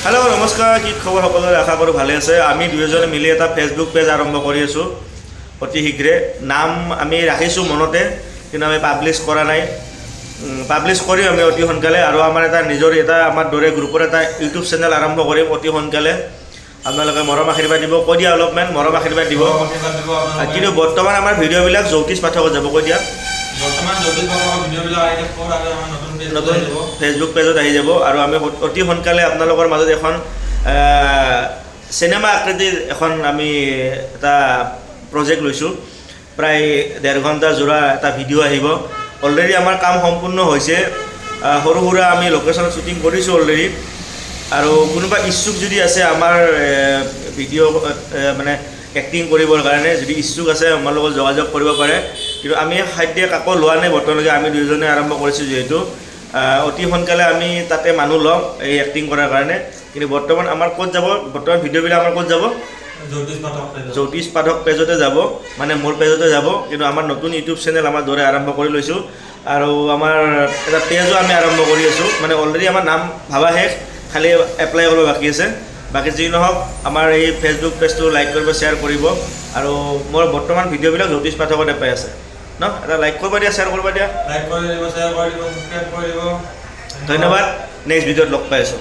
Hello' নমস্কাৰ, কি খবৰ? সকলোৰে আশা কৰোঁ ভালে আছে। আমি দুয়োজনে মিলি এটা ফেচবুক পেজ আৰম্ভ কৰি আছোঁ অতি শীঘ্ৰে। নাম আমি ৰাখিছোঁ মনতে, কিন্তু আমি পাব্লিছ কৰা নাই। পাব্লিছ কৰিম আমি অতি সোনকালে, আৰু আমাৰ এটা নিজৰ আমাৰ দৰে গ্ৰুপৰ এটা ইউটিউব চেনেল আৰম্ভ কৰিম অতি সোনকালে। আপোনালোকে মৰম আশীৰ্বাদ দিব, কৈ দিয়া অলপমান মৰম আশীৰ্বাদ দিব। কিন্তু বৰ্তমান আমাৰ ভিডিঅ'বিলাক জ্যোতিষ পাঠকত যাব, কৈ দিয়া। নতুন ফেচবুক পেজত আহি যাব, আৰু আমি অতি সোনকালে আপোনালোকৰ মাজত এখন চিনেমা আকৃতিৰ এখন আমি এটা প্ৰজেক্ট লৈছোঁ। প্ৰায় 1.5 ঘণ্টা জোৰা এটা ভিডিঅ' আহিব। অলৰেডি আমাৰ কাম সম্পূৰ্ণ হৈছে, সৰু সুৰা আমি লোকেশ্যনত শ্বুটিং কৰিছোঁ অলৰেডি। আৰু কোনোবা ইচ্ছুক যদি আছে আমাৰ ভিডিঅ' মানে এক্টিং কৰিবৰ কাৰণে, যদি ইচ্ছুক আছে আমাৰ লগত যোগাযোগ কৰিব পাৰে। কিন্তু আমি খাদ্য কাকো লোৱা নাই বৰ্তমানলৈকে, আমি দুয়োজনে আৰম্ভ কৰিছোঁ যিহেতু। অতি সোনকালে আমি তাতে মানুহ ল'ম এই এক্টিং কৰাৰ কাৰণে। কিন্তু বৰ্তমান আমাৰ ক'ত যাব, বৰ্তমান ভিডিঅ'বিলাক আমাৰ ক'ত যাব? জ্যোতিষ পাঠক পেজতে যাব, মানে মোৰ পেজতে যাব। কিন্তু আমাৰ নতুন ইউটিউব চেনেল আমাৰ দৰে আৰম্ভ কৰি লৈছোঁ, আৰু আমাৰ এটা পেজো আমি আৰম্ভ কৰি আছোঁ। মানে অলৰেডি আমাৰ নাম ভাবা শেষ, খালি এপ্লাই কৰিব বাকী আছে। বাকী যি নহওক, আমাৰ এই ফেচবুক পেজটো লাইক কৰিব, শ্বেয়াৰ কৰিব। আৰু মোৰ বৰ্তমান ভিডিঅ'বিলাক জ্যোতিষ পাঠকতে পাই আছে ন, এটা লাইক কৰিব দিয়া, শ্বেয়াৰ কৰিব দিয়া। ধন্যবাদ। নেক্সট ভিডিঅ'ত লগ পাই আছোঁ।